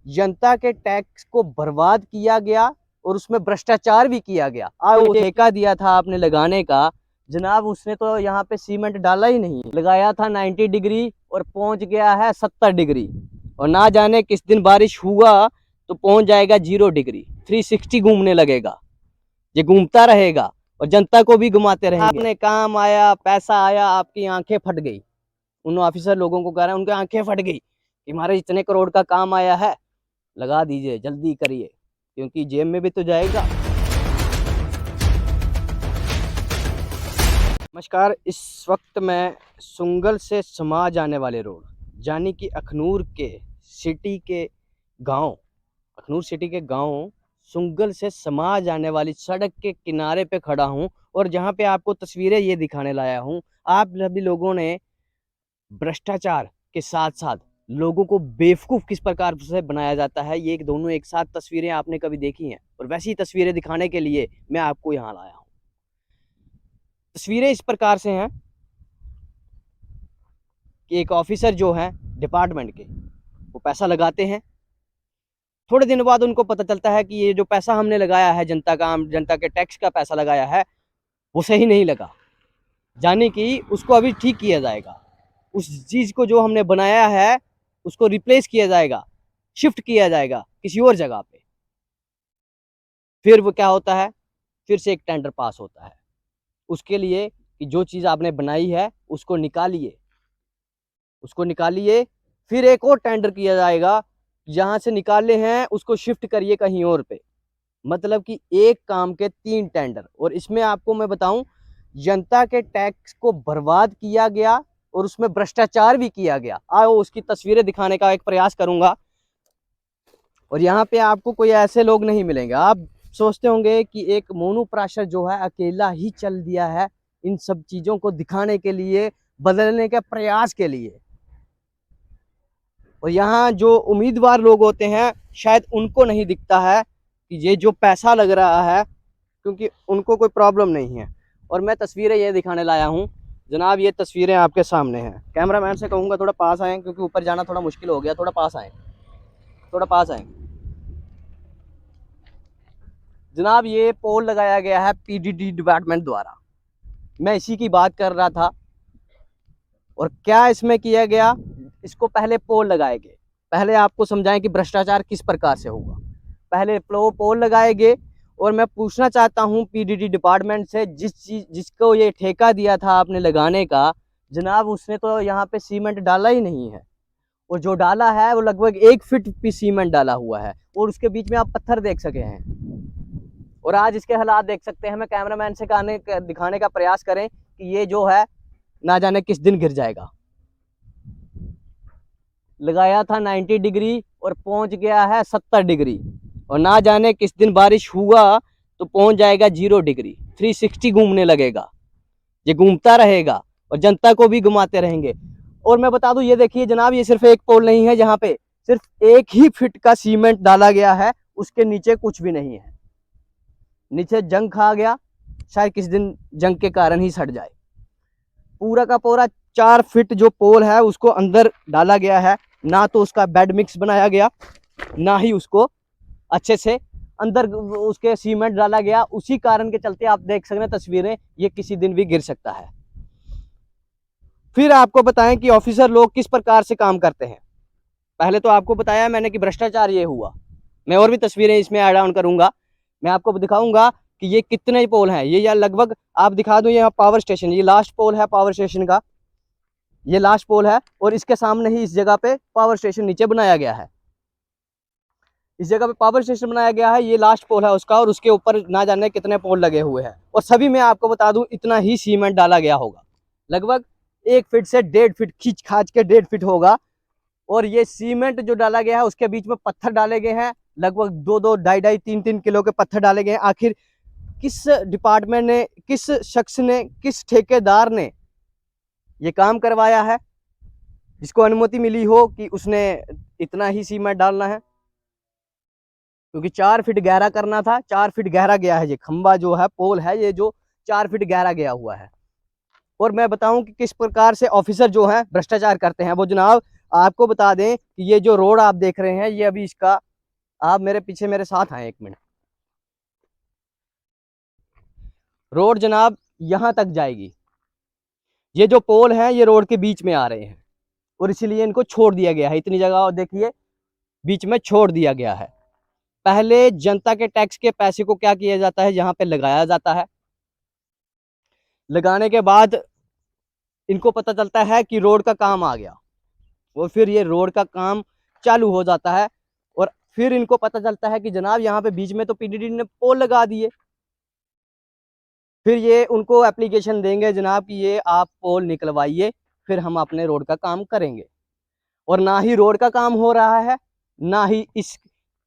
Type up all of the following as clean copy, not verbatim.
जनता के टैक्स को बर्बाद किया गया और उसमें भ्रष्टाचार भी किया गया। वो ठेका दिया था आपने लगाने का, जनाब उसने तो यहाँ पे सीमेंट डाला ही नहीं, लगाया था 90 डिग्री और पहुंच गया है 70 डिग्री, और ना जाने किस दिन बारिश हुआ तो पहुंच जाएगा 0 डिग्री। 360 घूमने लगेगा, ये घूमता रहेगा और जनता को भी घुमाते रहेंगे। आपने काम आया, पैसा आया, आपकी आंखें फट गई। उन ऑफिसर लोगों को कह रहे हैं, उनकी आंखें फट गई कि हमारे इतने करोड़ का काम आया है, लगा दीजिए, जल्दी करिए, क्योंकि जेब में भी तो जाएगा। नमस्कार, इस वक्त मैं सुंगल से समा जाने वाले रोड, यानी कि अखनूर सिटी के गांव सुंगल से समा जाने वाली सड़क के किनारे पे खड़ा हूं, और जहां पे आपको तस्वीरें ये दिखाने लाया हूं। आप सभी लोगों ने भ्रष्टाचार के साथ साथ लोगों को बेवकूफ किस प्रकार से बनाया जाता है, ये दोनों एक साथ तस्वीरें आपने कभी देखी हैं, और वैसी तस्वीरें दिखाने के लिए मैं आपको यहाँ लाया हूँ। तस्वीरें इस प्रकार से हैं कि एक ऑफिसर जो है डिपार्टमेंट के, वो पैसा लगाते हैं। थोड़े दिन बाद उनको पता चलता है कि ये जो पैसा हमने लगाया है, जनता के टैक्स का पैसा लगाया है, वो सही नहीं लगा, यानी कि उसको अभी ठीक किया जाएगा। उस चीज़ को जो हमने बनाया है उसको रिप्लेस किया जाएगा, शिफ्ट किया जाएगा किसी और जगह पे। फिर वो क्या होता है, फिर से एक टेंडर पास होता है उसके लिए कि जो चीज़ आपने बनाई है उसको निकालिए, फिर एक और टेंडर किया जाएगा, जहाँ से निकाले हैं उसको शिफ्ट करिए कहीं और पे। मतलब कि एक काम के 3 टेंडर। और इसमें आपको मैं बताऊं, जनता के टैक्स को बर्बाद किया गया और उसमें भ्रष्टाचार भी किया गया। आओ उसकी तस्वीरें दिखाने का एक प्रयास करूंगा। और यहाँ पे आपको कोई ऐसे लोग नहीं मिलेंगे। आप सोचते होंगे कि एक मोनू प्राशर जो है अकेला ही चल दिया है इन सब चीज़ों को दिखाने के लिए, बदलने के प्रयास के लिए। और यहाँ जो उम्मीदवार लोग होते हैं शायद उनको नहीं दिखता है कि ये जो पैसा लग रहा है, क्योंकि उनको कोई प्रॉब्लम नहीं है। और मैं तस्वीरें ये दिखाने लाया हूँ जनाब, ये तस्वीरें आपके सामने हैं। कैमरामैन से कहूँगा थोड़ा पास आएँ, क्योंकि ऊपर जाना थोड़ा मुश्किल हो गया। थोड़ा पास आएँ जनाब। ये पोल लगाया गया है पीडीडी डिपार्टमेंट द्वारा, मैं इसी की बात कर रहा था। और क्या इसमें किया गया, इसको पहले पोल लगाए गए। पहले आपको समझाएं कि भ्रष्टाचार किस प्रकार से होगा। पहले पोल लगाए गए, और मैं पूछना चाहता हूं पीडीडी डिपार्टमेंट से, जिसको ये ठेका दिया था आपने लगाने का, जनाब उसने तो यहाँ पे सीमेंट डाला ही नहीं है, और जो डाला है वो लगभग 1 फीट भी सीमेंट डाला हुआ है, और उसके बीच में आप पत्थर देख सके हैं। और आज इसके हालात देख सकते हैं। मैं कैमरामैन से दिखाने का प्रयास करें कि ये जो है ना जाने किस दिन गिर जाएगा। लगाया था 90 डिग्री और पहुंच गया है 70 डिग्री, और ना जाने किस दिन बारिश हुआ तो पहुंच जाएगा 0 डिग्री। 360 घूमने लगेगा, ये घूमता रहेगा और जनता को भी घुमाते रहेंगे। और मैं बता दूं, ये देखिए जनाब, ये सिर्फ एक पोल नहीं है, यहाँ पे सिर्फ 1 ही फीट का सीमेंट डाला गया है, उसके नीचे कुछ भी नहीं है। नीचे जंग खा गया, शायद किस दिन जंग के कारण ही सड़ जाए। पूरा का पूरा 4 फीट जो पोल है उसको अंदर डाला गया है, ना तो उसका बेड मिक्स बनाया गया, ना ही उसको अच्छे से अंदर उसके सीमेंट डाला गया। उसी कारण के चलते आप देख सकते हैं तस्वीरें, ये किसी दिन भी गिर सकता है। फिर आपको बताएं कि ऑफिसर लोग किस प्रकार से काम करते हैं। पहले तो आपको बताया मैंने कि भ्रष्टाचार ये हुआ। मैं और भी तस्वीरें इसमें ऐड ऑन करूंगा, मैं आपको दिखाऊंगा कि ये कितने पोल हैं। ये लगभग आप दिखा दूं, यहाँ पावर स्टेशन, ये लास्ट पोल है पावर स्टेशन का, ये लास्ट पोल है, और इसके सामने ही इस जगह पे पावर स्टेशन नीचे बनाया गया है। इस जगह पे पावर स्टेशन बनाया गया है, ये लास्ट पोल है उसका, और उसके ऊपर ना जाने कितने पोल लगे हुए हैं। और सभी में आपको बता दूं इतना ही सीमेंट डाला गया होगा, लगभग 1 फीट से 1.5 फीट, खींच खाच के 1.5 फीट होगा। और ये सीमेंट जो डाला गया है उसके बीच में पत्थर डाले गए हैं, लगभग 2-2, 2.5-2, 3-3 किलो के पत्थर डाले गए हैं। आखिर किस डिपार्टमेंट ने, किस शख्स ने, किस ठेकेदार ने ये काम करवाया है, जिसको अनुमति मिली हो कि उसने इतना ही सीमेंट डालना है? क्योंकि 4 फीट गहरा करना था, 4 फीट गहरा गया है। ये खंबा जो है, पोल है, ये जो 4 फीट गहरा गया हुआ है। और मैं बताऊं कि किस प्रकार से ऑफिसर जो है भ्रष्टाचार करते हैं। वो जनाब आपको बता दें कि ये जो रोड आप देख रहे हैं, ये अभी इसका, आप मेरे पीछे मेरे साथ आए 1 मिनट। रोड जनाब यहाँ तक जाएगी। ये जो पोल हैं ये रोड के बीच में आ रहे हैं और इसीलिए इनको छोड़ दिया गया है, इतनी जगह और देखिए बीच में छोड़ दिया गया है। पहले जनता के टैक्स के पैसे को क्या किया जाता है, यहाँ पे लगाया जाता है। लगाने के बाद इनको पता चलता है कि रोड का काम आ गया, और फिर ये रोड का काम चालू हो जाता है। और फिर इनको पता चलता है कि जनाब यहाँ पे बीच में तो पीडीडी ने पोल लगा दिए। फिर ये उनको एप्लीकेशन देंगे जनाब कि ये आप पोल निकलवाइए, फिर हम अपने रोड का काम करेंगे। और ना ही रोड का काम हो रहा है, ना ही इस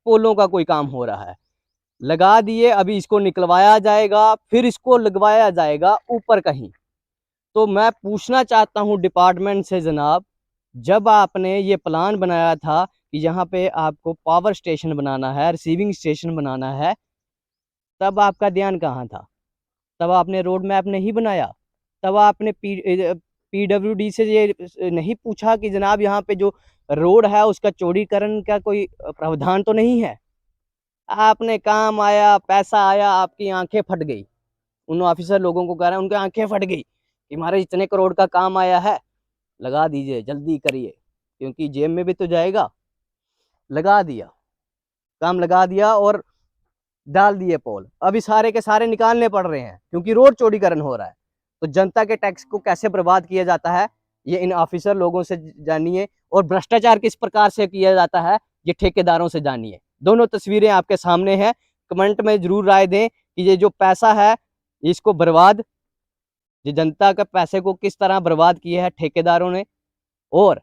पोलों का कोई काम हो रहा है। लगा दिए, अभी इसको निकलवाया जाएगा, फिर इसको लगवाया जाएगा ऊपर कहीं। तो मैं पूछना चाहता हूँ डिपार्टमेंट से जनाब, जब आपने ये प्लान बनाया था कि यहाँ पे आपको पावर स्टेशन बनाना है, रिसीविंग स्टेशन बनाना है, तब आपका ध्यान कहाँ था? तब आपने रोड मैप नहीं बनाया? तब आपने पीडब्ल्यूडी से ये नहीं पूछा कि जनाब यहाँ पे जो रोड है उसका चौड़ीकरण का कोई प्रावधान तो नहीं है? आपने काम आया, पैसा आया, आपकी आंखें फट गई। उन ऑफिसर लोगों को कह रहे हैं उनकी आंखें फट गई कि हमारे इतने करोड़ का काम आया है, लगा दीजिए, जल्दी करिए, क्योंकि जेब में भी तो जाएगा। लगा दिया, काम लगा दिया और डाल दिए पोल। अभी सारे के सारे निकालने पड़ रहे हैं क्योंकि रोड चौड़ीकरण हो रहा है। तो जनता के टैक्स को कैसे बर्बाद किया जाता है ये इन ऑफिसर लोगों से जानिए, और भ्रष्टाचार किस प्रकार से किया जाता है ये ठेकेदारों से जानिए। दोनों तस्वीरें आपके सामने हैं। कमेंट में जरूर राय दें कि ये जो पैसा है इसको बर्बाद, ये जनता के पैसे को किस तरह बर्बाद किया है ठेकेदारों ने और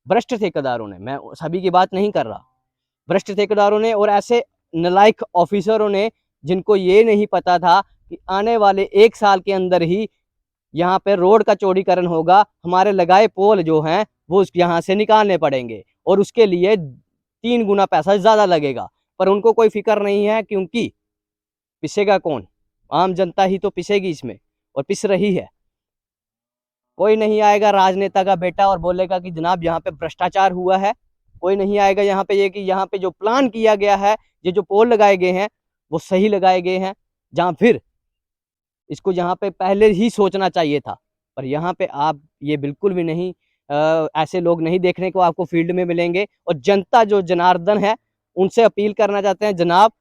भ्रष्ट ठेकेदारों ने। मैं सभी की बात नहीं कर रहा, भ्रष्ट ठेकेदारों ने और ऐसे नालायक ऑफिसरों ने जिनको ये नहीं पता था कि आने वाले 1 साल के अंदर ही यहाँ पे रोड का चौड़ीकरण होगा, हमारे लगाए पोल जो हैं वो यहाँ से निकालने पड़ेंगे और उसके लिए 3 गुना पैसा ज़्यादा लगेगा। पर उनको कोई फिक्र नहीं है, क्योंकि पिसेगा कौन? आम जनता ही तो पिसेगी इसमें, और पिस रही है। कोई नहीं आएगा राजनेता का बेटा और बोलेगा कि जनाब यहाँ पे भ्रष्टाचार हुआ है। कोई नहीं आएगा यहाँ पे ये कि यहाँ पे जो प्लान किया गया है, ये जो पोल लगाए गए हैं वो सही लगाए गए हैं, जहाँ फिर इसको यहाँ पे पहले ही सोचना चाहिए था। पर यहाँ पे आप ये बिल्कुल भी नहीं, ऐसे लोग नहीं देखने को आपको फील्ड में मिलेंगे। और जनता जो जनार्दन है उनसे अपील करना चाहते हैं जनाब,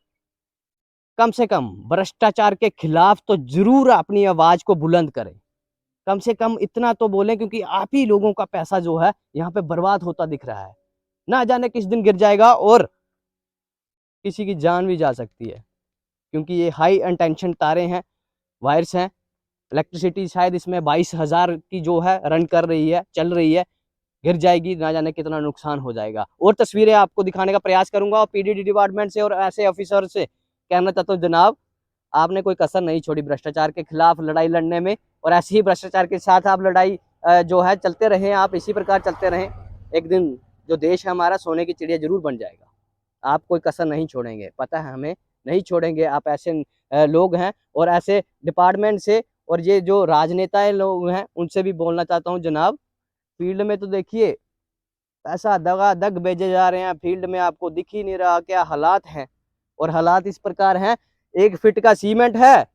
कम से कम भ्रष्टाचार के खिलाफ तो जरूर अपनी आवाज को बुलंद करें। कम से कम इतना तो बोलें, क्योंकि आप ही लोगों का पैसा जो है यहाँ पे बर्बाद होता दिख रहा है। ना जाने किस दिन गिर जाएगा और किसी की जान भी जा सकती है, क्योंकि ये हाई टेंशन तारे हैं, वायर्स हैं। इलेक्ट्रिसिटी शायद इसमें 22,000 की जो है रन कर रही है, चल रही है, गिर जाएगी, ना जाने कितना नुकसान हो जाएगा। और तस्वीरें आपको दिखाने का प्रयास करूंगा और पीडीडी डिपार्टमेंट से और ऐसे ऑफिसर से कहना चाहता हूँ जनाब, आपने कोई कसर नहीं छोड़ी भ्रष्टाचार के खिलाफ लड़ाई लड़ने में, और ऐसे ही भ्रष्टाचार के साथ आप लड़ाई जो है चलते रहें, आप इसी प्रकार चलते रहें। एक दिन जो देश है हमारा सोने की चिड़िया जरूर बन जाएगा। आप कोई कसर नहीं छोड़ेंगे, पता है हमें, नहीं छोड़ेंगे। आप ऐसे लोग हैं और ऐसे डिपार्टमेंट से और ये जो राजनेता लोग हैं उनसे भी बोलना चाहता हूँ जनाब, फील्ड में तो देखिए पैसा दगा दग भेजे जा रहे हैं, फील्ड में आपको दिख ही नहीं रहा क्या हालात हैं। और हालात इस प्रकार हैं, 1 फीट का सीमेंट है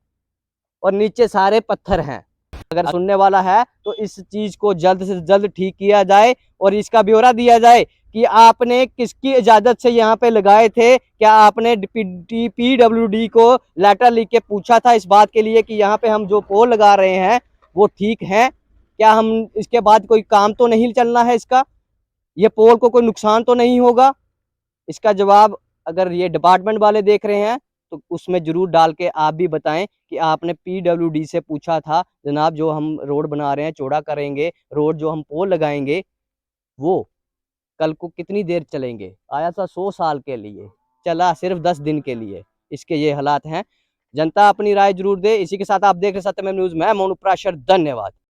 और नीचे सारे पत्थर हैं। अगर सुनने वाला है तो इस चीज को जल्द से जल्द ठीक किया जाए और इसका ब्यौरा दिया जाए कि आपने किसकी इजाजत से यहाँ पे लगाए थे। क्या आपने पीडब्ल्यूडी को लेटर लिख के पूछा था इस बात के लिए कि यहाँ पे हम जो पोल लगा रहे हैं वो ठीक है? क्या हम इसके बाद कोई काम तो नहीं चलना है इसका, ये पोल को कोई नुकसान तो नहीं होगा? इसका जवाब अगर ये डिपार्टमेंट वाले देख रहे हैं तो उसमें जरूर डाल के आप भी बताएं कि आपने पीडब्ल्यूडी से पूछा था जनाब, जो हम रोड बना रहे हैं, चौड़ा करेंगे रोड, जो हम पोल लगाएंगे वो कल को कितनी देर चलेंगे? आया था 100 साल के लिए, चला सिर्फ 10 दिन के लिए। इसके ये हालात हैं। जनता अपनी राय जरूर दे। इसी के साथ आप देख रहे सत्यमेव न्यूज, मैं मोनू प्राशर, धन्यवाद।